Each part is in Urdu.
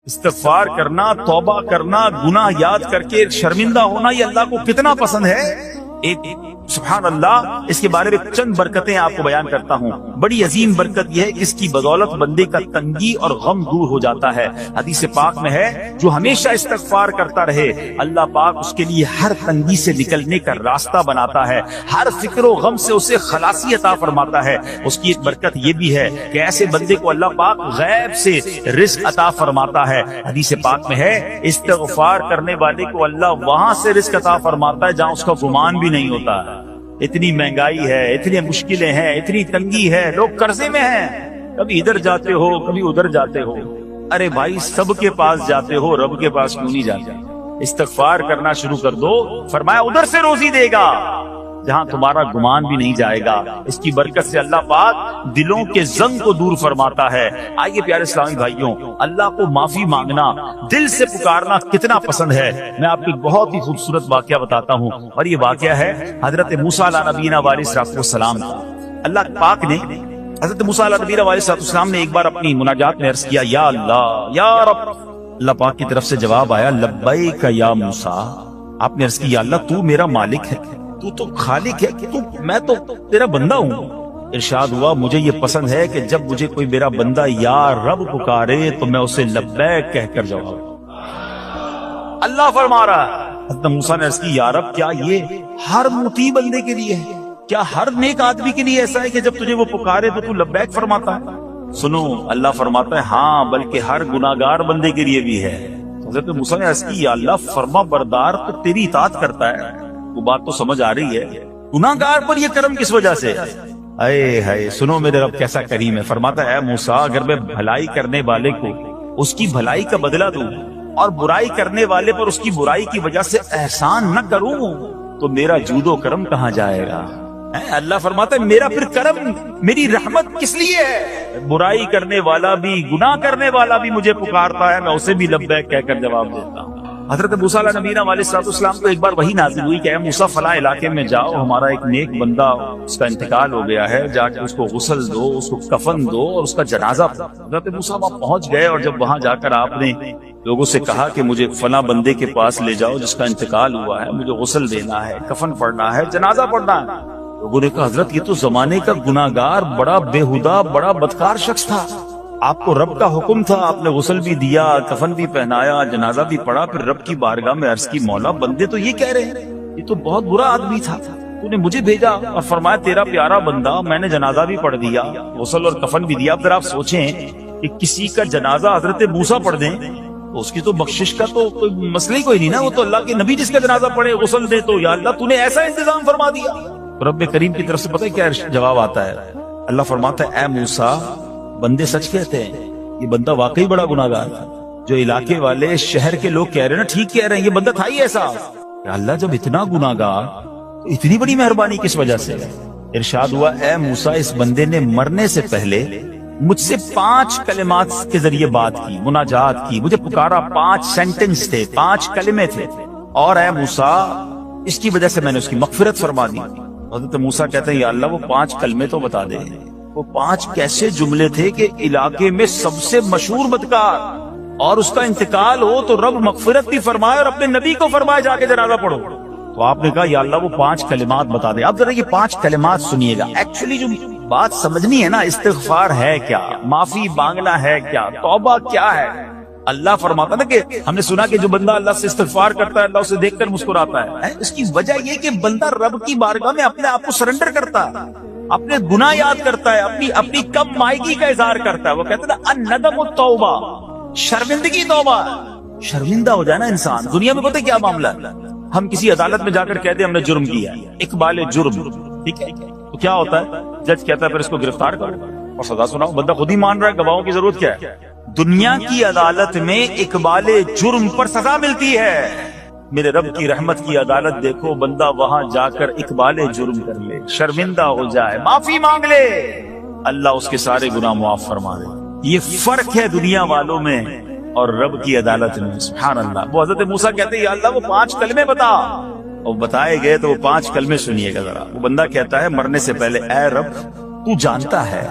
استغفار کرنا، توبہ کرنا، گناہ یاد کر کے شرمندہ ہونا، یہ اللہ کو کتنا پسند ہے. ایک سبحان اللہ، اس کے بارے میں چند برکتیں آپ کو بیان کرتا ہوں. بڑی عظیم برکت یہ ہے کہ اس کی بدولت بندے کا تنگی اور غم دور ہو جاتا ہے. حدیث پاک میں ہے جو ہمیشہ استغفار کرتا رہے اللہ پاک اس کے لیے ہر تنگی سے نکلنے کا راستہ بناتا ہے، ہر فکر و غم سے اسے خلاصی عطا فرماتا ہے. اس کی ایک برکت یہ بھی ہے کہ ایسے بندے کو اللہ پاک غیب سے رزق عطا فرماتا ہے. حدیث پاک میں ہے استغفار کرنے والے کو اللہ وہاں سے رزق عطا فرماتا ہے جہاں اس کا گمان بھی نہیں ہوتا. اتنی مہنگائی ہے، اتنی مشکلیں ہیں، اتنی تنگی ہے، لوگ قرضے میں ہیں، کبھی ادھر جاتے ہو کبھی ادھر جاتے ہو. ارے بھائی سب کے پاس جاتے ہو، رب کے پاس کیوں نہیں جاتے؟ استغفار کرنا شروع کر دو، فرمایا ادھر سے روزی دے گا جہاں تمہارا گمان بھی نہیں جائے گا. اس کی برکت سے اللہ پاک دلوں کے زنگ کو دور فرماتا ہے. آئیے پیارے اسلامی بھائیوں، اللہ کو معافی مانگنا، دل سے پکارنا کتنا پسند ہے. میں آپ کو ایک بہت ہی خوبصورت واقعہ بتاتا ہوں، اور یہ واقعہ ہے حضرت موسیٰ علیہ نبینا علیہ السلام کا. اللہ پاک نے حضرت موسیٰ علیہ نبینا علیہ السلام نے ایک بار اپنی مناجات میں عرض کیا یا اللہ یا رب. اللہ پاک کی طرف سے جواب آیا لبیک یا موسیٰ. آپ نے عرض کی یا اللہ تو میرا مالک ہے، تو خالق ہے، میں تو تیرا بندہ ہوں. ارشاد ہوا مجھے یہ پسند ہے کہ جب مجھے کوئی میرا بندہ یا رب پکارے تو میں اسے لبیک کہہ کر جواب. اللہ فرما رہا ہے حضرت موسیٰ نے عرض کی یا رب کیا یہ ہر مطیع بندے کے لیے ہے؟ کیا ہر نیک آدمی کے لیے ایسا ہے کہ جب تجھے وہ پکارے تو لبیک فرماتا ہے؟ سنو اللہ فرماتا ہے ہاں بلکہ ہر گناہگار بندے کے لیے بھی ہے. حضرت موسیٰ نے عرض کی یا اللہ فرما بردار تو تیری اطاعت کرتا ہے. وہ بات تو سمجھ آ رہی ہے، گناہگار پر یہ کرم کس وجہ سے؟ اے ہائے سنو میرے رب کیسا کریم ہے. فرماتا ہے اے موسیٰ اگر میں بھلائی کرنے والے کو اس کی بھلائی کا بدلہ دوں اور برائی کرنے والے پر اس کی برائی کی وجہ سے احسان نہ کروں تو میرا جود و کرم کہاں جائے گا؟ اللہ فرماتا ہے میرا پھر کرم، میری رحمت کس لیے ہے؟ برائی کرنے والا بھی گناہ کرنے والا بھی مجھے پکارتا ہے، میں اسے بھی لبیک کہہ کر جواب دیتا ہوں. حضرت موسیٰ علیہ نبینا علیہ السلام کو ایک بار وحی نازل ہوئی کہ اے موسیٰ فلاں علاقے میں جاؤ، ہمارا ایک نیک بندہ اس کا انتقال ہو گیا ہے، جا کے اس کو غسل دو، اس کو کفن دو اور اس کا جنازہ پڑھو. حضرت موسیٰ وہاں پہنچ گئے اور جب وہاں جا کر آپ نے لوگوں سے کہا کہ مجھے فلاں بندے کے پاس لے جاؤ جس کا انتقال ہوا ہے، مجھے غسل دینا ہے، کفن پڑھنا ہے، جنازہ پڑھنا ہے. لوگوں نے کہا حضرت یہ تو زمانے کا گناہگار، بڑا بےہودہ، بڑا بدکار شخص تھا، آپ کو رب کا حکم تھا، آپ نے غسل بھی دیا، کفن بھی پہنایا، جنازہ بھی پڑھا، پھر رب کی بارگاہ میں عرض کی مولا بندے تو یہ کہہ رہے ہیں یہ تو بہت برا آدمی تھا، تو نے مجھے بھیجا اور فرمایا تیرا پیارا بندہ، میں نے جنازہ بھی پڑھ دیا، غسل اور کفن بھی دیا. پھر آپ سوچیں کہ کسی کا جنازہ حضرت موسیٰ پڑھ دیں تو اس کی تو بخشش کا تو کوئی مسئلہ ہی کوئی نہیں نا، وہ تو اللہ کے نبی جس کا جنازہ پڑھے غسل دے تو یا اللہ تو نے ایسا انتظام فرما دیا. رب کریم کی طرف سے پتہ ہے کیا جواب آتا ہے؟ اللہ فرماتا ہے اے موسیٰ بندے سچ کہتے ہیں، یہ بندہ واقعی بڑا گناہگار تھا. جو علاقے والے شہر کے لوگ کہہ رہے ہیں نا ٹھیک کہہ رہے ہیں، یہ بندہ تھا ہی ایسا. کہ اللہ جب اتنا گناہگار تو اتنی بڑی مہربانی کس وجہ سے؟ ارشاد ہوا اے موسیٰ اس بندے نے مرنے سے پہلے مجھ سے 5 کلمات کے ذریعے بات کی، مناجات کی، مجھے پکارا، 5 سینٹنس تھے، 5 کلمے تھے، اور اے موسیٰ اس کی وجہ سے میں نے اس کی مغفرت فرما دی. حضرت موسیٰ کہتے ہیں یا اللہ وہ 5 کلمے تو بتا دے. وہ 5 کیسے جملے تھے کہ علاقے میں سب سے مشہور بدکار اور اس کا انتقال ہو تو رب مغفرت بھی فرمائے اور اپنے نبی کو فرمائے جا کے جنازہ پڑھو. تو آپ نے کہا یا اللہ وہ 5 کلمات بتا دے. اب ذرا یہ 5 کلمات سنیے گا. ایکچولی جو بات سمجھنی ہے نا، استغفار ہے کیا، معافی مانگنا ہے کیا، توبہ کیا ہے. اللہ فرماتا نا کہ ہم نے سنا کہ جو بندہ اللہ سے استغفار کرتا ہے اللہ اسے دیکھ کر مسکراتا ہے. اس کی وجہ یہ کہ بندہ رب کی بارگاہ میں اپنے آپ کو سرنڈر کرتا ہے، اپنے گناہ یاد کرتا ہے، اپنی کم مائگی کا اظہار کرتا ہے. وہ کہتے ہیں الندم التوبہ، شرمندگی توبہ. شرمندہ ہو جائے نا انسان. دنیا میں پتہ کیا معاملہ ہے، ہم کسی عدالت میں جا کر کہتے ہیں ہم نے جرم کیا ہے، اقبال جرم، ٹھیک ہے، تو کیا ہوتا ہے، جج کہتا ہے پھر اس کو گرفتار کرو اور سزا سناؤ. بندہ خود ہی مان رہا ہے، گواہوں کی ضرورت کیا ہے. دنیا کی عدالت میں اقبال جرم پر سزا ملتی ہے. میرے رب کی رحمت کی عدالت دیکھو، بندہ وہاں جا کر اقبال جرم کر لے، شرمندہ ہو جائے، معافی مانگ لے، اللہ اس کے سارے گناہ معاف فرما دے. یہ فرق ہے دنیا والوں میں اور رب کی عدالت میں. سبحان اللہ. وہ حضرت موسیٰ کہتے ہیں یا اللہ وہ 5 کلمے بتا، اور بتائے گئے تو وہ 5 کلمے سنیے گا ذرا. وہ بندہ کہتا ہے مرنے سے پہلے اے رب تو جانتا ہے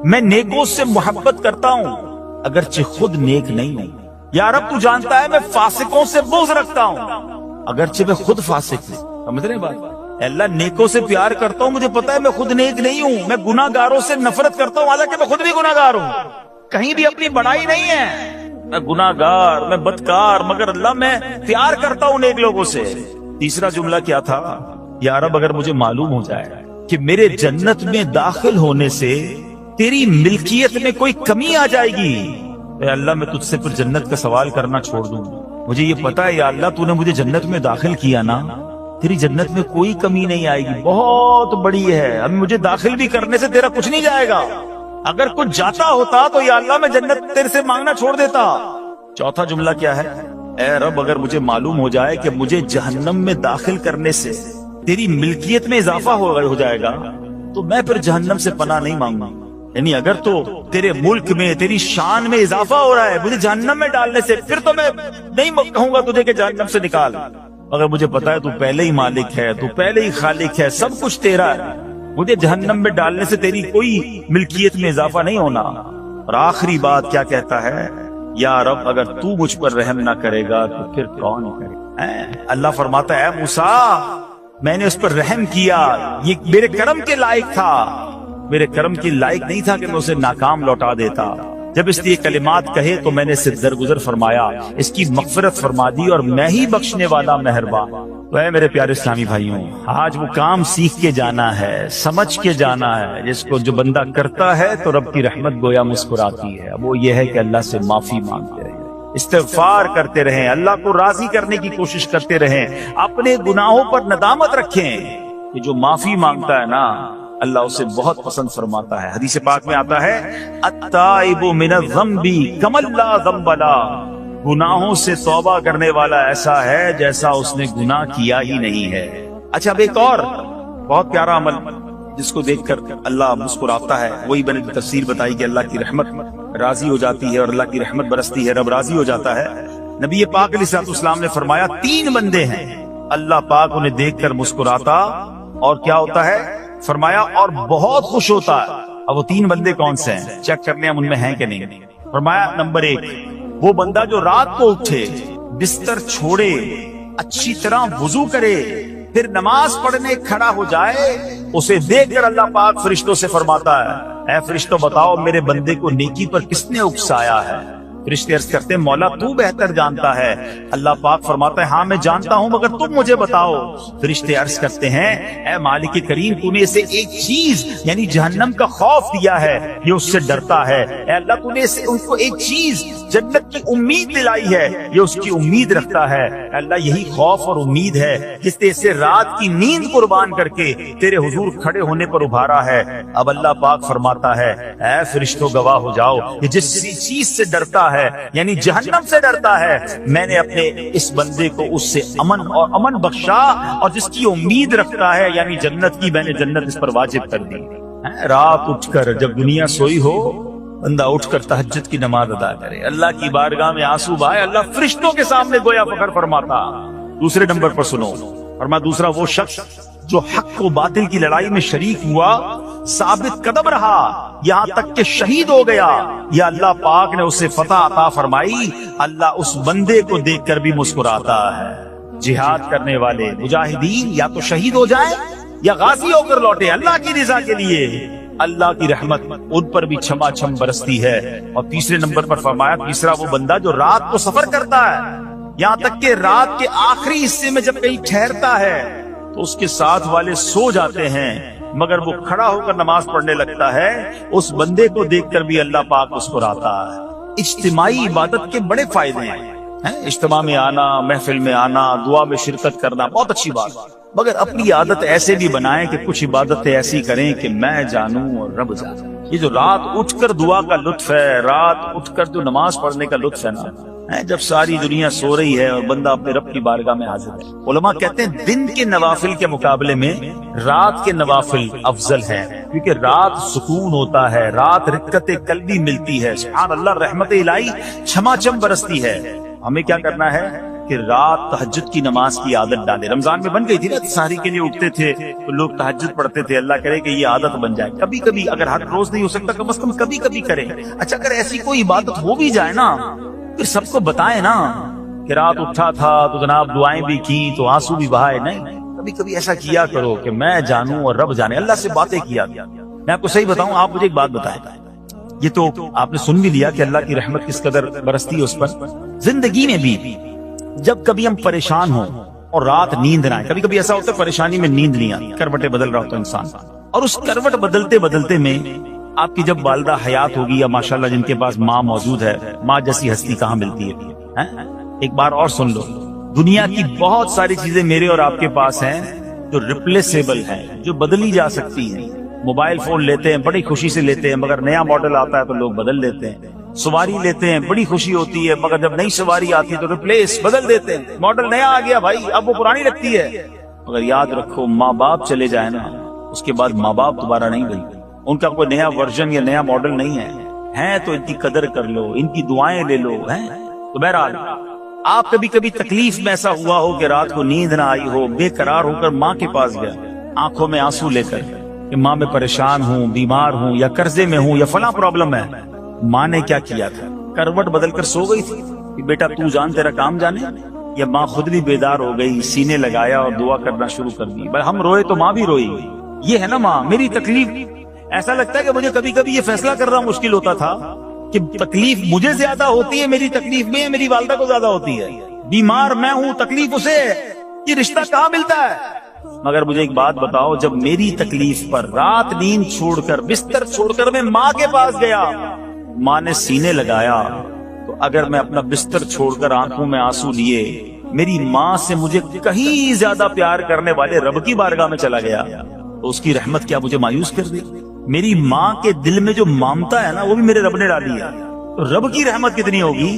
میں نیکوں سے محبت کرتا ہوں اگرچہ خود نیک نہیں ہوں، یا رب تو جانتا ہے میں فاسقوں سے بغض رکھتا ہوں اگرچہ میں خود فاسق ہوں. سمجھ رہے ہیں بات؟ اے اللہ نیکوں سے پیار کرتا ہوں، مجھے پتا ہے میں خود نیک نہیں ہوں، میں گناہ گاروں سے نفرت کرتا ہوں حالانکہ میں خود بھی گناہ گار ہوں. کہیں بھی اپنی بڑائی نہیں ہے، میں گناہ گار، میں بدکار، مگر اللہ میں پیار کرتا ہوں نیک لوگوں سے. تیسرا جملہ کیا تھا؟ یا رب اگر مجھے معلوم ہو جائے کہ میرے جنت میں داخل ہونے سے تیری ملکیت میں کوئی کمی آ جائے گی، اے اللہ میں تجھ سے پھر جنت کا سوال کرنا چھوڑ دوں. مجھے یہ پتا ہے یا اللہ تو نے مجھے جنت میں داخل کیا نا، تیری جنت میں کوئی کمی نہیں آئے گی، بہت بڑی ہے، اب مجھے داخل بھی کرنے سے تیرا کچھ نہیں جائے گا. اگر کچھ جاتا ہوتا تو یا اللہ میں جنت تیرے سے مانگنا چھوڑ دیتا. چوتھا جملہ کیا ہے؟ اے رب اگر مجھے معلوم ہو جائے کہ مجھے جہنم میں داخل کرنے سے تیری ملکیت میں اضافہ ہو جائے گا تو میں پھر جہنم سے پناہ نہیں مانگوں. یعنی اگر تو تیرے ملک میں تیری شان میں اضافہ ہو رہا ہے مجھے جہنم میں ڈالنے سے، پھر تو میں نہیں کہوں گا تجھے کہ جہنم سے نکال. اگر مجھے پتا ہے تو پہلے ہی مالک ہے، تو پہلے ہی خالق ہے، سب کچھ تیرا ہے، مجھے جہنم میں ڈالنے سے تیری کوئی ملکیت میں اضافہ نہیں ہونا. اور آخری بات کیا کہتا ہے؟ یا رب اگر تو مجھ پر رحم نہ کرے گا تو پھر کون کرے گا؟ اللہ فرماتا ہے اے موسیٰ میں نے اس پر رحم کیا، یہ میرے کرم کے لائق تھا، میرے کرم کے لائق نہیں تھا کہ میں اسے ناکام لوٹا دیتا. جب اس لیے کلمات کہے تو میں نے اسے درگزر فرمایا، اس کی مغفرت فرما دی اور میں ہی بخشنے والا مہربان. تو اے میرے پیارے اسلامی بھائیوں، آج وہ کام سیکھ کے جانا ہے، سمجھ کے جانا ہے، جس کو جو بندہ کرتا ہے تو رب کی رحمت گویا مسکراتی ہے. وہ یہ ہے کہ اللہ سے معافی مانگتے رہیں، استغفار کرتے رہیں، اللہ کو راضی کرنے کی کوشش کرتے رہیں، اپنے گناہوں پر ندامت رکھیں. کہ جو معافی مانگتا ہے نا اللہ اسے بہت پسند فرماتا ہے. حدیث پاک میں آتا ہے التائب من الذنب کمن لا ذنب له، گناہوں سے توبہ کرنے والا ایسا ہے جیسا اس نے گناہ کیا ہی نہیں ہے. اچھا اب ایک اور بہت پیارا عمل جس کو دیکھ کر اللہ مسکراتا ہے، وہی میں نے تفسیر بتائی کہ اللہ کی رحمت راضی ہو جاتی ہے اور اللہ کی رحمت برستی ہے، رب راضی ہو جاتا ہے. نبی پاک علیہ السلام نے فرمایا 3 بندے ہیں اللہ پاک انہیں دیکھ کر مسکراتا اور کیا ہوتا ہے؟ فرمایا اور بہت خوش ہوتا ہے. اب وہ 3 بندے کون سے ہیں؟ چیک کرنے ہم ان میں ہیں کہ نہیں. فرمایا نمبر 1 وہ بندہ جو رات کو اٹھے، بستر چھوڑے، اچھی طرح وضو کرے، پھر نماز پڑھنے کھڑا ہو جائے، اسے دیکھ کر اللہ پاک فرشتوں سے فرماتا ہے اے فرشتوں بتاؤ میرے بندے کو نیکی پر کس نے اکسایا ہے؟ فرشتے عرض کرتے ہیں مولا تو بہتر جانتا ہے. اللہ پاک فرماتا ہے ہاں میں جانتا ہوں مگر تم مجھے بتاؤ. فرشتے عرض کرتے ہیں اے مالک کریم تو نے اسے ایک چیز یعنی جہنم کا خوف دیا ہے، یہ اس سے ڈرتا ہے. اے اللہ تو نے ان کو ایک چیز جنت کی امید دلائی ہے، یہ اس کی امید رکھتا ہے. اے اللہ یہی خوف اور امید ہے جس نے اسے رات کی نیند قربان کر کے تیرے حضور کھڑے ہونے پر ابھارا ہے. اب اللہ پاک فرماتا ہے اے فرشتوں گواہ ہو جاؤ کہ جس چیز سے ڈرتا ہے یعنی جہنم سے ڈرتا ہے میں نے اپنے اس بندے کو اس سے امن بخشا، اور جس کی امید رکھتا ہے یعنی جنت کی میں نے جنت اس پر واجب کر دی. رات اٹھ کر جب دنیا سوئی ہو بندہ اٹھ کر تہجد کی نماز ادا کرے، اللہ کی بارگاہ میں آنسو بہائے، اللہ فرشتوں کے سامنے گویا فخر فرماتا. دوسرے نمبر پر سنو فرمایا دوسرا وہ شخص جو حق و باطل کی لڑائی میں شریک ہوا، ثابت قدم رہا یہاں تک کہ شہید ہو گیا، یا اللہ پاک نے اسے فتح عطا فرمائی. اللہ اس بندے کو دیکھ کر بھی مسکراتا ہے. جہاد کرنے والے مجاہدین یا تو شہید ہو جائیں یا غازی ہو کر لوٹے اللہ کی رضا کے لیے، اللہ کی رحمت ان پر بھی چھما چھم برستی ہے. اور تیسرے نمبر پر فرمایا تیسرا وہ بندہ جو رات کو سفر کرتا ہے، یہاں تک کہ رات کے آخری حصے میں جب کہیں ٹھہرتا ہے تو اس کے ساتھ والے سو جاتے ہیں مگر وہ کھڑا ہو کر نماز پڑھنے لگتا ہے، اس بندے کو دیکھ کر بھی اللہ پاک مسکراتا ہے. اجتماعی عبادت کے بڑے فائدے ہیں، اجتماع میں آنا، محفل میں آنا، دعا میں شرکت کرنا بہت اچھی بات، مگر اپنی عادت ایسے بھی بنائیں کہ کچھ عبادتیں ایسی کریں کہ میں جانوں اور رب جانے. یہ جو رات اٹھ کر دعا کا لطف ہے، رات اٹھ کر جو نماز پڑھنے کا لطف ہے نا، جب ساری دنیا سو رہی ہے اور بندہ اپنے رب کی بارگاہ میں حاضر ہے. علماء کہتے ہیں دن کے نوافل کے مقابلے میں رات کے نوافل افضل ہیں، کیونکہ رات سکون ہوتا ہے، رات رقت قلبی ملتی ہے، سبحان اللہ رحمت الہی چھما چھم برستی ہے. ہمیں کیا کرنا ہے کہ رات تہجد کی نماز کی عادت ڈالے. رمضان میں بن گئی تھی نا، سحری کے لیے اٹھتے تھے تو لوگ تہجد پڑھتے تھے. اللہ کرے کہ یہ عادت بن جائے. کبھی کبھی اگر ہر روز نہیں ہو سکتا کم از کم کبھی کبھی کریں. اچھا اگر ایسی کوئی عبادت ہو بھی جائے نا پھر سب کو بتائیں نا کہ رات اٹھا تھا تو جناب دعائیں بھی کی تو آنسو بھی بہائے. نہیں, کبھی کبھی ایسا کیا کرو کہ میں جانوں اور رب جانے. اللہ سے باتیں کیا. میں آپ کو صحیح بتاؤں, آپ مجھے ایک بات بتائیں, یہ تو آپ نے سن بھی لیا کہ اللہ کی رحمت کس قدر برستی ہے اس پر. زندگی میں بھی جب کبھی ہم پریشان ہوں اور رات نیند نہ آئے, کبھی کبھی ایسا ہوتا ہے پریشانی میں نیند نہیں آتی, کروٹیں بدل رہا ہوتا ہے انسان, اور اس کروٹ بدلتے بدلتے میں آپ کی جب والدہ حیات ہوگی یا ماشاءاللہ جن کے پاس ماں موجود ہے, ماں جیسی ہستی کہاں ملتی ہے. ایک بار اور سن لو, دنیا کی بہت ساری چیزیں میرے اور آپ کے پاس ہیں جو ریپلیسیبل ہیں, جو بدلی جا سکتی ہیں. موبائل فون لیتے ہیں, بڑی خوشی سے لیتے ہیں, مگر نیا ماڈل آتا ہے تو لوگ بدل دیتے ہیں. سواری لیتے ہیں, بڑی خوشی ہوتی ہے, مگر جب نئی سواری آتی ہے تو ریپلیس بدل دیتے ہیں. ماڈل نیا آ گیا بھائی, اب وہ پرانی لگتی ہے. مگر یاد رکھو, ماں باپ چلے جائیں نا, اس کے بعد ماں باپ دوبارہ نہیں بنتے. ان کا کوئی نیا ورژن یا نیا ماڈل نہیں ہے تو ان کی قدر کر لو, ان کی دعائیں لے لو. تو بہرحال آپ کبھی کبھی تکلیف میں ایسا ہوا ہو کہ رات کو نیند نہ آئی ہو, بے قرار ہو کر ماں کے پاس گیا, آنکھوں میں آنسو لے کر کہ ماں میں پریشان ہوں, بیمار ہوں, یا قرضے میں ہوں, یا فلاں پرابلم ہے. ماں نے کیا کیا تھا, کروٹ بدل کر سو گئی تھی کہ بیٹا تو جان تیرا کام جانے, یا ماں خود بھی بیدار ہو گئی, سینے لگایا اور دعا کرنا شروع کر دی. بھائی ہم روئے تو ماں بھی روئی. یہ ہے نا ماں. میری تکلیف, ایسا لگتا ہے کہ مجھے کبھی کبھی یہ فیصلہ کرنا مشکل ہوتا تھا کہ تکلیف مجھے زیادہ ہوتی ہے میری تکلیف میں, میری والدہ کو زیادہ ہوتی ہے. بیمار میں ہوں, تکلیف اسے, یہ رشتہ کہاں ملتا ہے. مگر مجھے ایک بات بتاؤ, جب میری تکلیف پر رات نیند چھوڑ کر, بستر چھوڑ کر میں ماں کے پاس گیا, ماں نے سینے لگایا, تو اگر میں اپنا بستر چھوڑ کر آنکھوں میں آنسو لیے میری ماں سے مجھے کہیں زیادہ پیار کرنے والے رب کی بارگاہ میں چلا گیا, تو اس کی رحمت کیا مجھے مایوس کر دی. میری ماں کے دل میں جو ممتا ہے نا, وہ بھی میرے رب نے ڈالی ہے. تو رب کی رحمت کتنی ہوگی.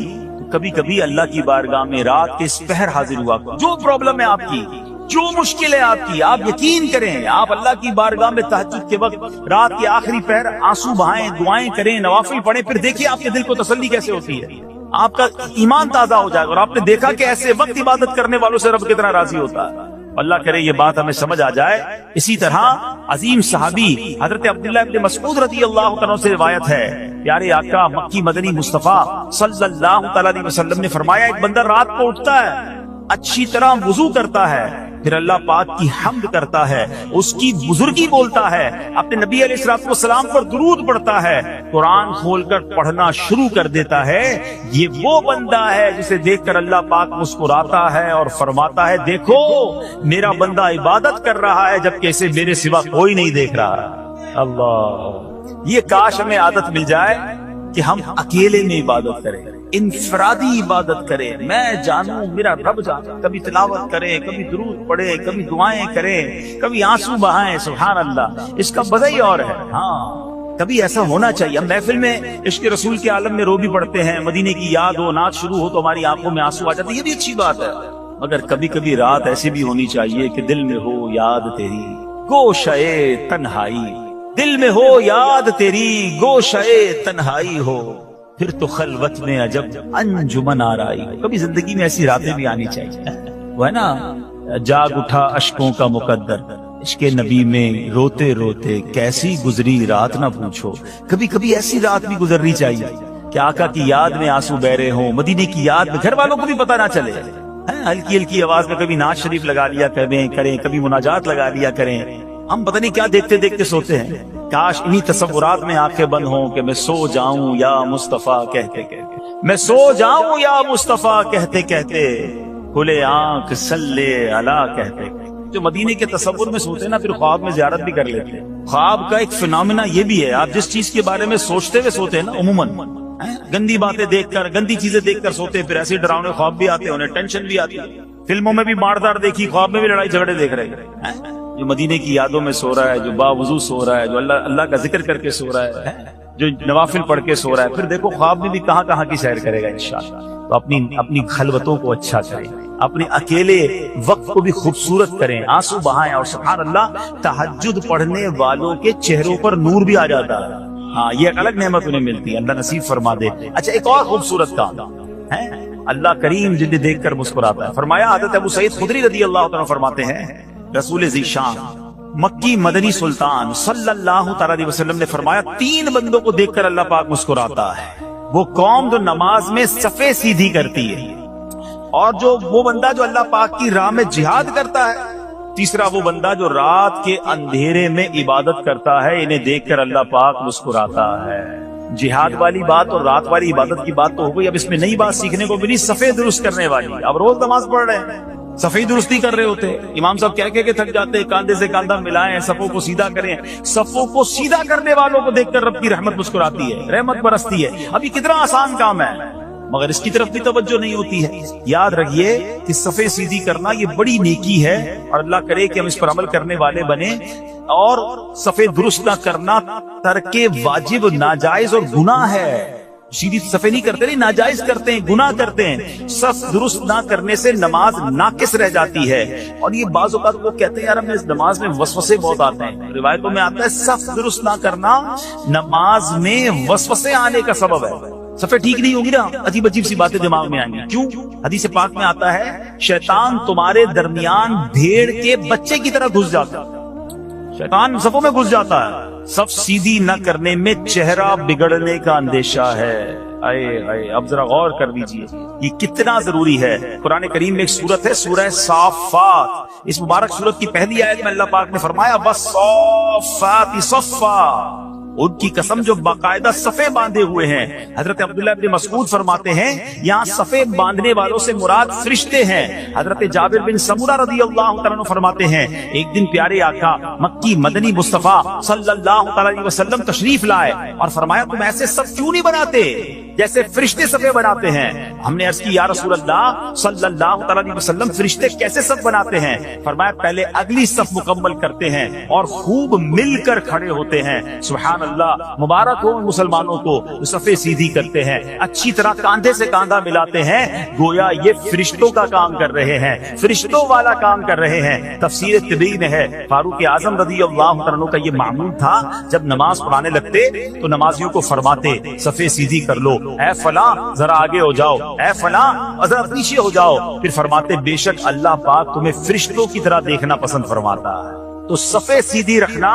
کبھی کبھی اللہ کی بارگاہ میں رات کے اس پہر حاضر ہوا, جو پرابلم ہے آپ کی, جو مشکل ہے آپ کی, آپ یقین کریں, آپ اللہ کی بارگاہ میں تہجد کے وقت رات کے آخری پہر آنسو بہائیں, دعائیں کریں, نوافل پڑھیں, پھر دیکھیے آپ کے دل کو تسلی کیسے ہوتی ہے. آپ کا ایمان تازہ ہو جائے گا, اور آپ نے دیکھا کہ ایسے وقت عبادت کرنے والوں سے رب کتنا راضی ہوتا ہے. اللہ کرے یہ بات ہمیں سمجھ آ جائے. اسی طرح عظیم صحابی حضرت عبداللہ ابن مسعود رضی اللہ عنہ سے روایت ہے, پیارے آقا مکی مدنی مصطفیٰ صلی اللہ تعالی علیہ وسلم نے فرمایا, ایک بندہ رات کو اٹھتا ہے, اچھی طرح وضو کرتا ہے, پھر اللہ پاک کی حمد کرتا ہے, اس کی بزرگی بولتا ہے, اپنے نبی علیہ الصلوۃ والسلام پر درود پڑھتا ہے, قرآن کھول کر پڑھنا شروع کر دیتا ہے. یہ وہ بندہ ہے جسے دیکھ کر اللہ پاک مسکراتا ہے اور فرماتا ہے, دیکھو میرا بندہ عبادت کر رہا ہے جبکہ اسے میرے سوا کوئی نہیں دیکھ رہا. اللہ, یہ کاش ہمیں عادت مل جائے کہ ہم اکیلے میں عبادت کریں, انفرادی عبادت کریں, میں جانوں میرا رب جانے. کبھی تلاوت کریں, کبھی درود پڑھیں, کبھی دعائیں کریں, کبھی آنسو بہائیں. سبحان اللہ, اس کا مزہ ہی اور ہے. ہاں, کبھی ایسا ہونا چاہیے. ہم محفل میں عشق رسول کے عالم میں رو بھی پڑھتے ہیں, مدینے کی یاد ہو, نعت شروع ہو تو ہماری آنکھوں میں آنسو آ جاتے ہیں, یہ بھی اچھی بات ہے. مگر کبھی کبھی رات ایسی بھی ہونی چاہیے کہ دل میں ہو یاد تیری گوشے تنہائی, دل میں ہو یاد تیری گوشے تنہائی ہو, پھر تو خلوت میں عجب انجمن آرائی. کبھی زندگی میں ایسی راتیں بھی آنی چاہیے. وہ ہے نا, جاگ اٹھا اشکوں کا مقدر, عشق نبی میں روتے روتے کیسی گزری رات نہ پوچھو. کبھی کبھی ایسی رات بھی گزرنی چاہیے کہ آقا کی یاد میں آنسو بہ رہے ہوں, مدینے کی یاد میں, گھر والوں کو بھی پتہ نہ چلے. ہلکی ہلکی آواز میں کبھی نعت شریف لگا لیا کریں, کبھی مناجات لگا لیا کریں. ہم پتہ نہیں کیا دیکھتے دیکھتے سوتے ہیں. کاش انہی تصورات میں آنکھیں بند ہوں کہ میں سو جاؤں یا مصطفیٰ کہتے کہتے, میں سو جاؤں یا مصطفیٰ کہتے کہتے, کھلے آنکھ صلی علی کہتے. جو مدینے کے تصور میں سوتے نا, پھر خواب میں زیارت بھی کر لیتے. خواب کا ایک فنامنا یہ بھی ہے, آپ جس چیز کے بارے میں سوچتے ہوئے سوتے ہیں نا, عموماً گندی باتیں دیکھ کر, گندی چیزیں دیکھ کر سوتے ہیں, پھر ایسے ڈراؤنے خواب بھی آتے ہیں, انہیں ٹینشن بھی آتی ہے. فلموں میں بھی ماردار دیکھی, خواب میں بھی لڑائی جھگڑے دیکھ رہے ہیں. جو مدینے کی یادوں میں سو رہا ہے, جو باوضو سو رہا ہے, جو اللہ کا ذکر کر کے سو رہا ہے, جو نوافل پڑھ کے سو رہا ہے, پھر دیکھو خواب میں بھی کہاں کہاں کی سیر کرے گا انشاءاللہ. تو اپنی خلوتوں کو اچھا کریں, اپنے اکیلے وقت کو بھی خوبصورت کریں, آنسو بہائیں. اور سبحان اللہ, تہجد پڑھنے والوں کے چہروں پر نور بھی آ جاتا ہے. ہاں, یہ ایک الگ نعمت انہیں ملتی ہے, اللہ نصیب فرما دے. اچھا, ایک اور خوبصورت کام ہے, اللہ کریم جنہیں دیکھ کر مسکراتا ہے. فرمایا حضرت ابو سعید خدری رضی اللہ عنہ فرماتے ہیں, رسول ذیشان مکی مدنی سلطان صلی اللہ تعالی علیہ وسلم نے فرمایا, 3 بندوں کو دیکھ کر اللہ پاک مسکراتا ہے. وہ قوم جو نماز میں صفیں سیدھی کرتی ہے، اور جو وہ بندہ جو اللہ پاک کی راہ میں جہاد کرتا ہے، تیسرا وہ بندہ جو رات کے اندھیرے میں عبادت کرتا ہے، انہیں دیکھ کر اللہ پاک مسکراتا ہے۔ جہاد والی بات اور رات والی عبادت کی بات تو ہو گئی، اب اس میں نئی بات سیکھنے کو ملی، صفیں درست کرنے والی۔ اب روز نماز پڑھ رہے ہیں، صفیں درست نہیں کر رہے ہوتے، امام صاحب کہہ کے تھک جاتے ہیں، کاندھے سے کاندھا ملائیں، صفوں کو سیدھا کریں۔ صفوں کو سیدھا کرنے والوں کو دیکھ کر رب کی رحمت مسکراتی ہے، رحمت برستی ہے۔ اب یہ کتنا آسان کام ہے، مگر اس کی طرف بھی توجہ نہیں ہوتی ہے۔ یاد رکھیے کہ صفیں سیدھی کرنا یہ بڑی نیکی ہے، اور اللہ کرے کہ ہم اس پر عمل کرنے والے بنیں۔ اور صفیں درست نہ کرنا ترک واجب، ناجائز اور گناہ ہے۔ سیدھی صفیں نہیں کرتے، نہیں ناجائز کرتے ہیں، گناہ کرتے ہیں۔ صف درست نہ کرنے سے نماز ناقص رہ جاتی ہے۔ اور یہ بعض اوقات وہ کہتے ہیں یار ہمیں اس نماز میں وسوسے بہت آتے ہیں، روایتوں میں آتا ہے صف درست نہ کرنا نماز میں وسوسے آنے کا سبب ہے۔ صفیں ٹھیک نہیں ہوگی نا، عجیب عجیب سی باتیں دماغ میں آئیں گی۔ کیوں؟ حدیث پاک میں آتا ہے شیطان تمہارے درمیان بھیڑ کے بچے کی طرح گھس جاتا ہے، شیطان صفوں میں گھس جاتا ہے۔ صف سیدھی نہ کرنے میں چہرہ بگڑنے کا اندیشہ ہے۔ اب ذرا غور کر لیجیے یہ کتنا ضروری ہے۔ قرآن کریم میں ایک سورت ہے سورہ صافات، اس مبارک سورت کی پہلی آیت میں اللہ پاک نے فرمایا وَالصَّافَّاتِ صَفًّا، ان کی قسم جو باقاعدہ صفیں باندھے ہوئے ہیں۔ حضرت عبداللہ ابن مسعود فرماتے ہیں یہاں صفیں باندھنے والوں سے مراد فرشتے ہیں۔ حضرت جابر بن سمورہ رضی اللہ تعالیٰ عنہ فرماتے ہیں ایک دن پیارے آقا مکی مدنی مصطفیٰ صلی اللہ علیہ وسلم تشریف لائے اور فرمایا تم ایسے صف کیوں نہیں بناتے جیسے فرشتے صفیں بناتے ہیں؟ ہم نے عرض کی یا رسول اللہ صلی اللہ علیہ وسلم فرشتے کیسے صف بناتے ہیں؟ فرمایا پہلے اگلی صف مکمل کرتے ہیں اور خوب مل کر کھڑے ہوتے ہیں۔ سبحان اللہ، مبارک ہو مسلمانوں کو صفیں سیدھی کرتے ہیں، اچھی طرح کاندھے سے کاندھا ملاتے ہیں، گویا یہ فرشتوں کا کام کر رہے ہیں، فرشتوں والا کام کر رہے ہیں۔ تفسیر طبری میں ہے فاروق اعظم رضی اللہ عنہ کا یہ معمول تھا، جب نماز پڑھانے لگتے تو نمازیوں کو فرماتے صفیں سیدھی کر لو، اے فلاں ذرا آگے ہو جاؤ، اے فلاں ذرا پیچھے ہو جاؤ۔ پھر فرماتے بے شک اللہ پاک تمہیں فرشتوں کی طرح دیکھنا پسند فرماتا ہے۔ تو صفیں سیدھی رکھنا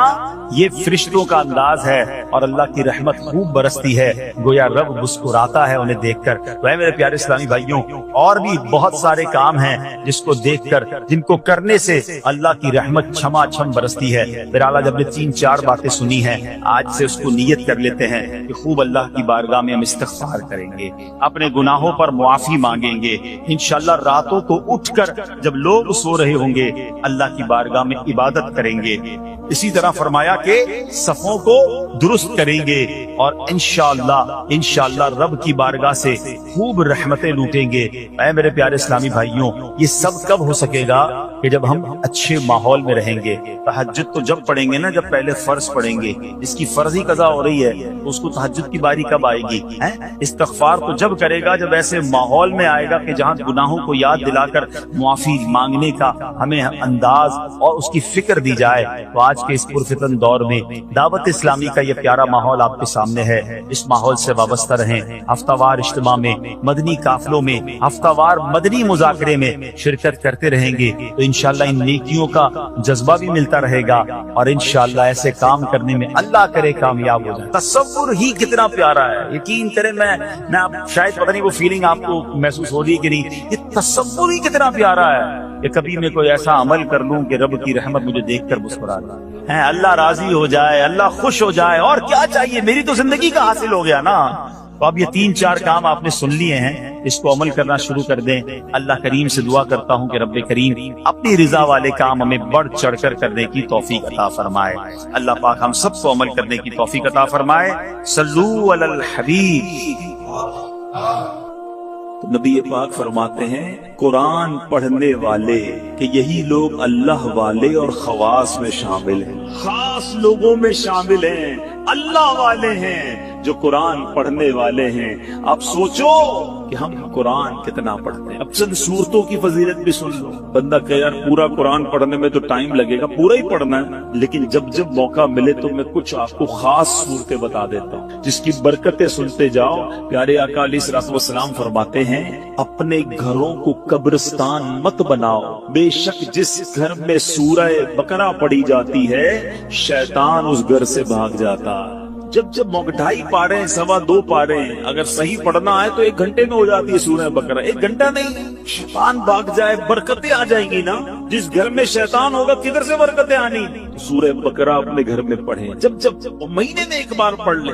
یہ فرشتوں کا انداز ہے، اور اللہ کی رحمت خوب برستی ہے، گویا رب مسکراتا ہے انہیں دیکھ کر۔ تو اے میرے پیارے اسلامی بھائیوں، اور بھی بہت سارے کام ہیں جس کو دیکھ کر، جن کو کرنے سے اللہ کی رحمت چھما چھم برستی ہے۔ بہرحال جب نے 3-4 باتیں سنی ہیں، آج سے اس کو نیت کر لیتے ہیں کہ خوب اللہ کی بارگاہ میں ہم استغفار کریں گے، اپنے گناہوں پر معافی مانگیں گے۔ انشاءاللہ راتوں کو اٹھ کر جب لوگ سو رہے ہوں گے اللہ کی بارگاہ میں عبادت کریں گے۔ اسی طرح فرمایا کہ صفوں کو درست کریں گے، اور انشاءاللہ رب کی بارگاہ سے خوب رحمتیں لوٹیں گے۔ اے میرے پیارے اسلامی بھائیوں، یہ سب کب ہو سکے گا؟ کہ جب ہم اچھے ماحول میں رہیں گے۔ تہجد تو جب پڑھیں گے نا، جب پہلے فرض پڑھیں گے، جس کی فرضی قضا ہو رہی ہے اس کو تہجد کی باری کب آئے گی؟ استغفار تو جب کرے گا جب ایسے ماحول میں آئے گا کہ جہاں گناہوں کو یاد دلا کر معافی مانگنے کا ہمیں انداز اور اس کی فکر دی جائے۔ تو آج کے اس پرفتن دور میں دعوت اسلامی کا یہ پیارا ماحول آپ کے سامنے ہے، اس ماحول سے وابستہ رہیں۔ ہفتہ وار اجتماع میں، مدنی قافلوں میں، ہفتہ وار مدنی مذاکرے میں شرکت کرتے رہیں گے تو انشاءاللہ ان نیکیوں کا جذبہ بھی ملتا رہے گا، اور انشاءاللہ ایسے کام کرنے میں اللہ کرے کامیاب ہو جائے۔ تصور ہی کتنا پیارا ہے، یقین کریں، میں شاید پتہ نہیں وہ فیلنگ آپ کو محسوس ہو رہی ہے کہ نہیں، یہ تصور ہی کتنا پیارا ہے کہ کبھی میں کوئی ایسا عمل کر لوں کہ رب کی رحمت مجھے دیکھ کر مسکرا دے، اللہ راضی ہو جائے، اللہ خوش ہو جائے، اور کیا چاہیے؟ میری تو زندگی کا حاصل ہو گیا نا۔ تو اب یہ 3-4 کام آپ نے سن لیے ہیں، اس کو عمل کرنا شروع کر دیں۔ اللہ کریم سے دعا کرتا ہوں کہ رب کریم اپنی رضا والے کام ہمیں بڑھ چڑھ کر کرنے کی توفیق عطا فرمائے۔ اللہ پاک ہم سب کو عمل کرنے کی توفیق عطا فرمائے۔ صلو علی الحبیب۔ تو نبی پاک فرماتے ہیں قرآن پڑھنے والے کہ یہی لوگ اللہ والے اور خواص میں شامل ہیں، خاص لوگوں میں شامل ہیں، اللہ والے ہیں جو قرآن پڑھنے والے ہیں۔ اب سوچو کہ ہم قرآن کتنا پڑھتے ہیں۔ اب چند سورتوں کی فضیلت بھی سن لو۔ بندہ کہ یار پورا قرآن پڑھنے میں تو ٹائم لگے گا، پورا ہی پڑھنا ہے، لیکن جب جب موقع ملے تو میں کچھ آپ کو خاص صورتیں بتا دیتا ہوں جس کی برکتیں سنتے جاؤ۔ پیارے آقا علیہ الصلوۃ والسلام فرماتے ہیں اپنے گھروں کو قبرستان مت بناؤ، بے شک جس گھر میں سورہ بقرہ پڑھی جاتی ہے شیطان اس گھر سے بھاگ جاتا۔ جب جب ڈھائی پارے 2.25 پارے اگر صحیح پڑھنا ہے تو 1 گھنٹے میں ہو جاتی ہے سورہ بقرہ. 1 گھنٹہ نہیں، شیطان بھاگ جائے برکتیں آ جائیں گی نا. جس گھر میں شیطان ہوگا کدھر سے برکتیں آنی؟ سورہ بقرہ اپنے گھر میں پڑھیں. جب مہینے میں 1 بار پڑھ لیں.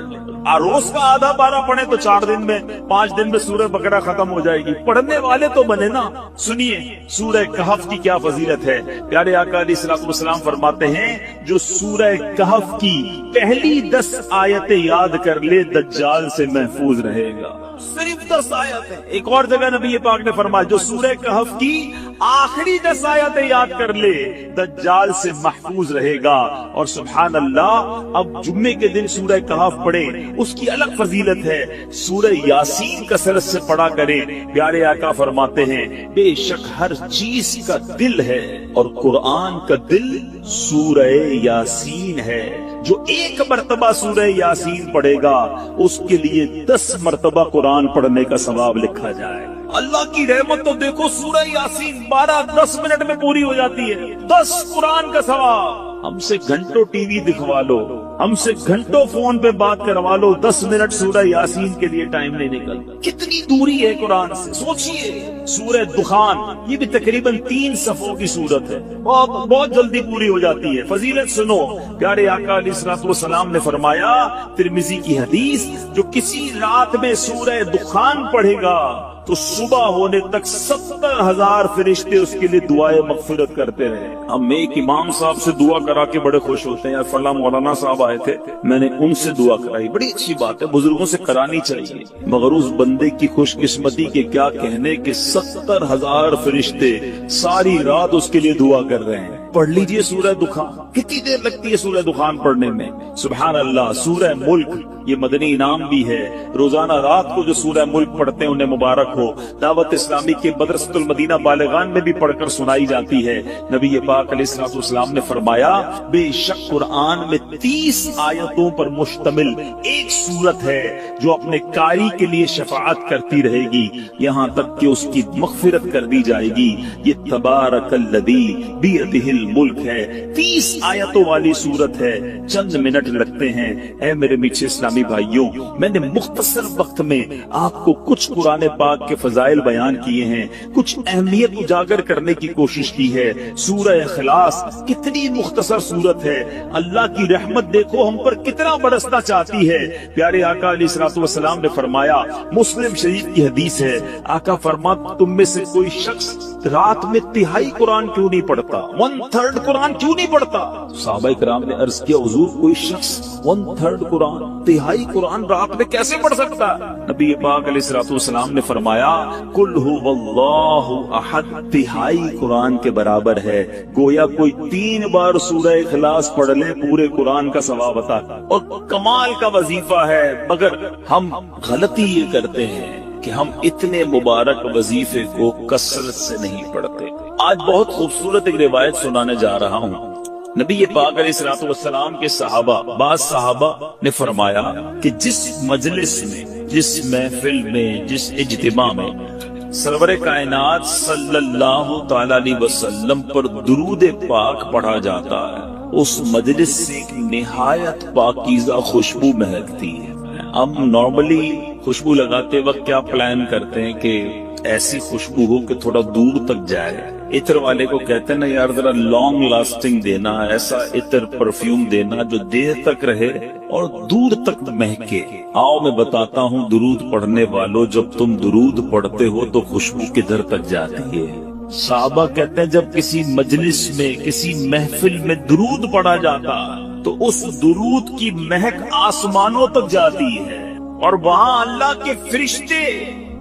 روز کا آدھا پارہ پڑھیں تو 4 دن میں 5 دن میں سورہ بقرہ ختم ہو جائے گی. پڑھنے والے تو بنے نا. سنیے سورہ کہف کی کیا فضیلت ہے. پیارے آقا علیہ الصلوۃ والسلام فرماتے ہیں جو سورہ کہف کی پہلی 10 آیتیں یاد کر لے دجال سے محفوظ رہے گا. صرف 10 آیتیں. ایک اور جگہ نبی پاک نے فرمایا جو سورہ کہف کی آخری 10 آیتیں یاد کر لے دجال سے محفوظ رہے گا. اور سبحان اللہ اب جمعے کے دن سورہ کہف پڑھے اس کی الگ فضیلت ہے. سورہ یاسین کثرت سے پڑھا کرے. پیارے آقا فرماتے ہیں بے شک ہر چیز کا دل ہے اور قرآن کا دل سورہ یاسین ہے. جو 1 مرتبہ سورہ یاسین پڑھے گا اس کے لیے 10 مرتبہ قرآن پڑھنے کا ثواب لکھا جائے. اللہ کی رحمت تو دیکھو سورہ یاسین 12-10 منٹ میں پوری ہو جاتی ہے. 10 قرآن کا ثواب. ہم سے گھنٹوں ٹی وی دکھوا لو، ہم سے گھنٹوں فون پہ بات کروا لو، 10 منٹ سورہ یاسین کے لیے ٹائم نہیں نکلتا. کتنی دوری ہے قرآن سے. سوچئے سورہ دخان یہ بھی تقریباً 3 صفوں کی سورت ہے. بہت جلدی پوری ہو جاتی ہے. فضیلت سنو. پیارے آقا علیہ الصلوۃ والسلام نے فرمایا ترمذی کی حدیث جو کسی رات میں سورہ دخان پڑھے گا تو صبح ہونے تک 70,000 فرشتے اس کے لیے دعائیں مغفرت کرتے رہے. ہم ایک امام صاحب سے دعا کرا کے بڑے خوش ہوتے ہیں. فلاں مولانا صاحب آئے تھے میں نے ان سے دعا کرائی. بڑی اچھی بات ہے، بزرگوں سے کرانی چاہیے. مگر اس بندے کی خوش قسمتی کے کیا کہنے کہ 70,000 فرشتے ساری رات اس کے لیے دعا کر رہے ہیں. پڑھ لیجئے سورہ دخان. کتنی دیر لگتی ہے سورہ دخان پڑھنے میں؟ سبحان اللہ. سورہ ملک یہ مدنی انعام بھی ہے. روزانہ رات کو جو سورہ ملک پڑھتے ہیں انہیں مبارک ہو. دعوت اسلامی کے مدرسۃ المدینہ بالغان میں بھی پڑھ کر سنائی جاتی ہے. نبی پاک علیہ الصلوۃ والسلام نے فرمایا بے شک قرآن میں 30 آیتوں پر مشتمل ایک سورت ہے جو اپنے قاری کے لیے شفاعت کرتی رہے گی یہاں تک کہ اس کی مغفرت کر دی جائے گی. یہ تبارک الذی بیدہ الملک ہے. 30 آیتوں والی سورت ہے. چند منٹ لگتے ہیں. اے میرے میٹھے اسلامی بھائیوں میں نے مختصر وقت میں آپ کو کچھ قرآن پاک کے فضائل بیان کیے ہیں، کچھ اہمیت اجاگر کرنے کی کوشش کی ہے. سورہ اخلاص کتنی مختصر سورت ہے. اللہ کی رحمت دیکھو ہم پر کتنا برسنا چاہتی ہے. پیارے آقا علیہ الصلوۃ والسلام نے فرمایا مسلم شریف کی حدیث ہے آقا فرماتے تم میں سے کوئی شخص رات میں 1/3 قرآن کیوں نہیں پڑھتا؟ 1/3 قرآن کیوں نہیں پڑھتا؟ صحابہ کرام نے عرض کیا حضور کوئی شخص 1/3 قرآن 1/3 قرآن رات میں کیسے پڑھ سکتا؟ نبی پاک علیہ الصلوۃ والسلام نے فرمایا قل هو اللہ احد 1/3 قرآن کے برابر ہے. گویا کوئی 3 بار سورہ اخلاص پڑھ لے پورے قرآن کا ثواب عطا. اور کمال کا وظیفہ ہے. مگر ہم غلطی یہ کرتے ہیں کہ ہم اتنے مبارک وظیفے کو کثرت سے نہیں پڑھتے. آج بہت خوبصورت ایک روایت سنانے جا رہا ہوں. نبی پاک علیہ الصلوۃ والسلام کے صحابہ بعض صحابہ نے فرمایا کہ جس مجلس میں، جس محفل میں، جس اجتماع میں سرور کائنات صلی اللہ تعالی علیہ وسلم پر درود پاک پڑھا جاتا ہے اس مجلس سے ایک نہایت پاکیزہ خوشبو مہکتی ہے. ہم نارملی خوشبو لگاتے وقت کیا پلان کرتے ہیں کہ ایسی خوشبو ہو کہ تھوڑا دور تک جائے. عطر والے کو کہتے ہیں نا یار ذرا لانگ لاسٹنگ دینا، ایسا عطر پرفیوم دینا جو دیر تک رہے اور دور تک مہکے. آؤ میں بتاتا ہوں درود پڑھنے والوں جب تم درود پڑھتے ہو تو خوشبو کدھر تک جاتی ہے. صحابہ کہتے ہیں جب کسی مجلس میں کسی محفل میں درود پڑھا جاتا تو اس درود کی مہک آسمانوں تک جاتی ہے اور وہاں اللہ کے فرشتے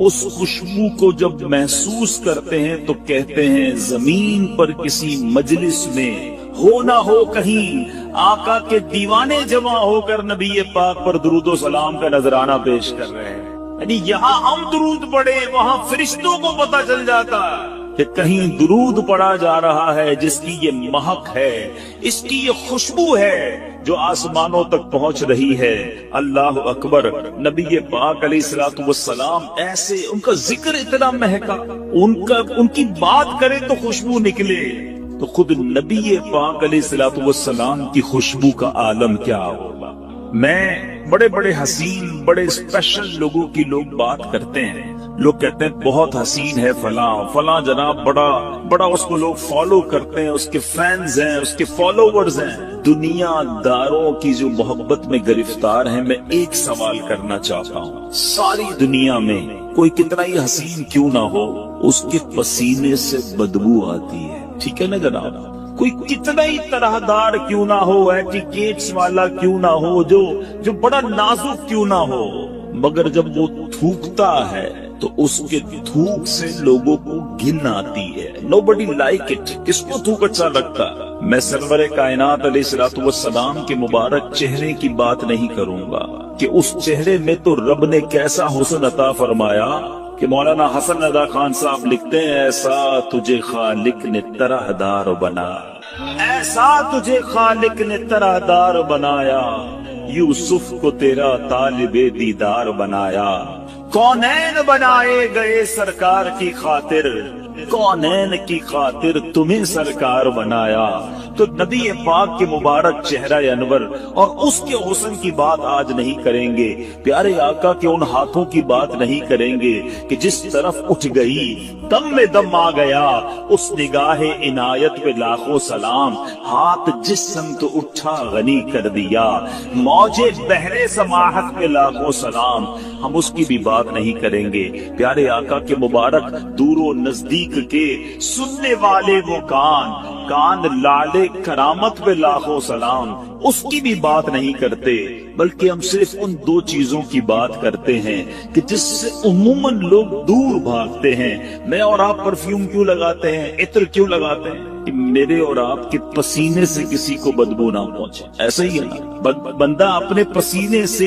اس خوشبو کو جب محسوس کرتے ہیں تو کہتے ہیں زمین پر کسی مجلس میں ہو نہ ہو کہیں آقا کے دیوانے جمع ہو کر نبی پاک پر درود و سلام کا نذرانہ پیش کر رہے ہیں. یعنی یہاں ہم درود پڑھے وہاں فرشتوں کو پتہ چل جاتا کہ کہیں درود پڑھا جا رہا ہے جس کی یہ مہک ہے، اس کی یہ خوشبو ہے جو آسمانوں تک پہنچ رہی ہے. اللہ اکبر. نبی پاک علیہ الصلوۃ والسلام ایسے ان کا ذکر اتنا مہکا، ان کی بات کرے تو خوشبو نکلے تو خود نبی پاک علیہ الصلوۃ والسلام کی خوشبو کا عالم کیا ہوگا. میں بڑے بڑے حسین بڑے اسپیشل لوگوں کی لوگ بات کرتے ہیں، لوگ کہتے ہیں بہت حسین ہے فلاں فلاں جناب، بڑا اس کو لوگ فالو کرتے ہیں، اس کے فینز ہیں، اس کے فالوورز ہیں۔ دنیا داروں کی جو محبت میں گرفتار ہیں، میں ایک سوال کرنا چاہتا ہوں، ساری دنیا میں کوئی کتنا ہی حسین کیوں نہ ہو، اس کے پسینے سے بدبو آتی ہے، ٹھیک ہے نا جناب؟ کوئی کتنا ہی طرح دار کیوں نہ ہو، ایٹیکیٹس والا کیوں نہ ہو، جو بڑا نازک کیوں نہ ہو، مگر جب وہ تھوکتا ہے تو اس کے تھوک سے لوگوں کو گھن آتی ہے۔ Nobody like it۔ کس کو تھوک اچھا لگتا؟ میں سرور کائنات علیہ الصلوۃ والسلام کے مبارک چہرے کی بات نہیں کروں گا کہ اس چہرے میں تو رب نے کیسا حسن عطا فرمایا کہ مولانا حسن رضا خان صاحب لکھتے ہیں، ایسا تجھے خالق نے طرح دار بنا، ایسا تجھے خالق نے طرح دار بنایا، یوسف کو تیرا طالب دیدار بنایا، کونین بنائے گئے سرکار کی خاطر، کونین کی خاطر تمہیں سرکار بنایا۔ تو نبی پاک کے مبارک چہرہ انور اور اس کے حسن کی بات آج نہیں کریں گے، پیارے آقا کے ان ہاتھوں کی بات نہیں کریں گے کہ جس طرف اٹھ گئی دم میں دم آ گیا، اس نگاہ عنایت پہ لاکھوں سلام، ہاتھ جس سمت اٹھا غنی کر دیا، موجے بحر سماحت پہ لاکھوں سلام، ہم اس کی بھی بات نہیں کریں گے۔ پیارے آقا کے مبارک دور و نزدیک کے سننے والے وہ کان لالے کرامت پہ لاکھوں سلام، اس کی بھی بات نہیں کرتے، بلکہ ہم صرف ان دو چیزوں کی بات کرتے ہیں کہ جس سے عموماً لوگ دور بھاگتے ہیں۔ میں اور آپ پرفیوم کیوں لگاتے ہیں، عطر کیوں لگاتے ہیں؟ کہ میرے اور آپ کے پسینے سے کسی کو بدبو نہ پہنچے، ایسا ہی ہے نا؟ بندہ اپنے پسینے سے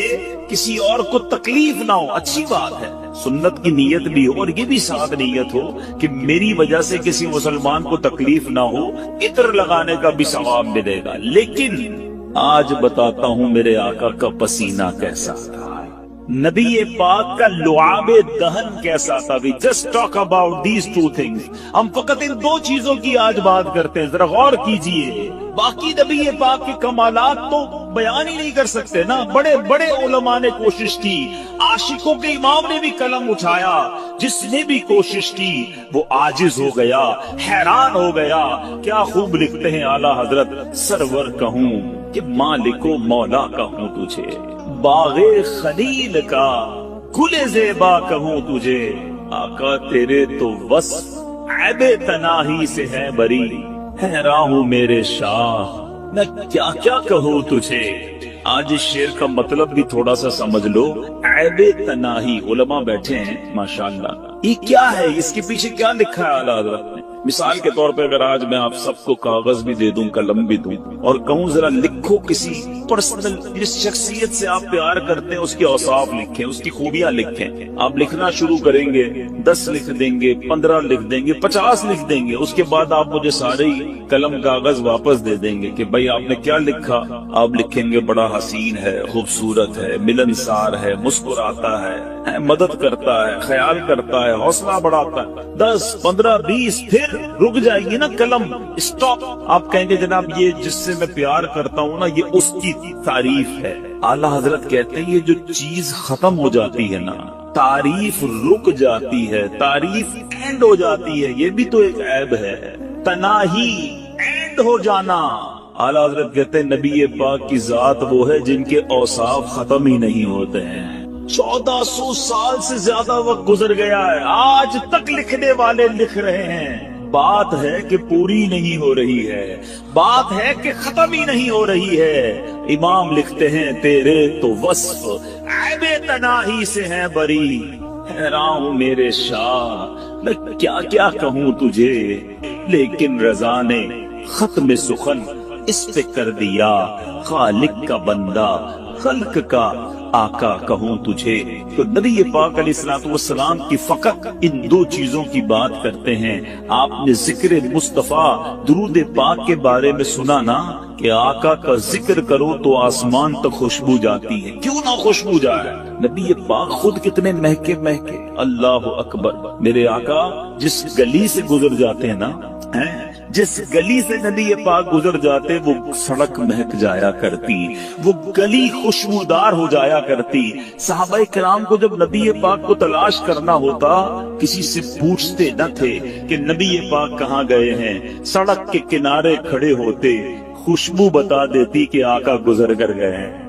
کسی اور کو تکلیف نہ ہو، اچھی بات ہے، سنت کی نیت بھی ہو اور یہ بھی ساتھ نیت ہو کہ میری وجہ سے کسی مسلمان کو تکلیف نہ ہو، عطر لگانے کا بھی ثواب ملے گا۔ لیکن آج بتاتا ہوں میرے آقا کا پسینہ کیسا تھا، نبی پاک کا لعاب دہن کیسا تھا۔ We just talk about these two things۔ ہم فقط ان دو چیزوں کی آج بات کرتے ہیں، ذرا غور کیجئے۔ باقی نبی پاک کے کمالات تو بیان ہی نہیں کر سکتے نا، بڑے بڑے علماء نے کوشش کی، عاشقوں کے امام نے بھی قلم اٹھایا، جس نے بھی کوشش کی وہ عاجز ہو گیا، حیران ہو گیا۔ کیا خوب لکھتے ہیں اعلیٰ حضرت، سرور کہوں کہ مالک و مولا کہوں تجھے، باغ خلیل کا گل زیبا کہوں تجھے، آقا تیرے تو وصف عیب تناہی سے ہے بری، حیران ہوں میرے شاہ میں کیا کیا کہوں تجھے۔ آج اس شعر کا مطلب بھی تھوڑا سا سمجھ لو۔ عیب تناہی، علماء بیٹھے ہیں ماشاءاللہ، یہ کیا ہے، اس کے پیچھے کیا لکھا ہے اعلیٰ حضرت نے؟ مثال کے طور پہ اگر آج میں آپ سب کو کاغذ بھی دے دوں، قلم بھی دوں اور کہوں ذرا لکھو کسی پرسنل، جس شخصیت سے آپ پیار کرتے ہیں اس کے اوصاف لکھیں، اس کی خوبیاں لکھیں، آپ لکھنا شروع کریں گے، 10 لکھ دیں گے، 15 لکھ دیں گے، 50 لکھ دیں گے، اس کے بعد آپ مجھے سارے قلم کاغذ واپس دے دیں گے کہ بھائی آپ نے کیا لکھا؟ آپ لکھیں گے بڑا حسین ہے، خوبصورت ہے، ملنسار ہے، مسکراتا ہے، مدد کرتا ہے، خیال کرتا ہے، حوصلہ بڑھاتا ہے۔ 10 15 20 پھر رک جائیں گے نا قلم، اسٹاپ۔ آپ کہیں گے جناب یہ جس سے میں پیار کرتا ہوں نا، یہ اس کی تعریف ہے۔ اعلیٰ حضرت کہتے ہیں یہ جو چیز ختم ہو جاتی ہے نا، تعریف رک جاتی ہے، تعریف اینڈ ہو جاتی ہے، یہ بھی تو ایک عیب ہے۔ تناہی، اینڈ ہو جانا۔ اعلیٰ حضرت کہتے ہیں نبی پاک کی ذات وہ ہے جن کے اوصاف ختم ہی نہیں ہوتے ہیں۔ 1400 سال سے زیادہ وقت گزر گیا ہے، آج تک لکھنے والے لکھ رہے ہیں۔ بات ہے کہ پوری نہیں ہو رہی ہے، بات ہے کہ ختم ہی نہیں ہو رہی ہے۔ امام لکھتے ہیں تیرے تو وصف عیب تناہی سے ہیں بری، حیران ہوں میرے شاہ میں کیا کیا کہوں تجھے، لیکن رضا نے ختم سخن اس پہ کر دیا، خالق کا بندہ خلق کا آقا کہوں تجھے۔ تو نبی پاک علیہ الصلوۃ والسلام کی فقط ان دو چیزوں کی بات کرتے ہیں۔ آپ نے ذکر مصطفیٰ درود پاک کے بارے میں سنا نا کہ آقا کا ذکر کرو تو آسمان تک خوشبو جاتی ہے، کیوں نہ خوشبو جائے؟ نبی پاک خود کتنے مہکے مہکے، اللہ اکبر۔ میرے آقا جس گلی سے گزر جاتے ہیں نا، جس گلی سے نبی پاک گزر جاتے وہ سڑک مہک جایا کرتی، وہ گلی خوشبودار ہو جایا کرتی۔ صحابہ کرام کو جب نبی پاک کو تلاش کرنا ہوتا کسی سے پوچھتے نہ تھے کہ نبی پاک کہاں گئے ہیں، سڑک کے کنارے کھڑے ہوتے، خوشبو بتا دیتی کہ آقا گزر کر گئے ہیں۔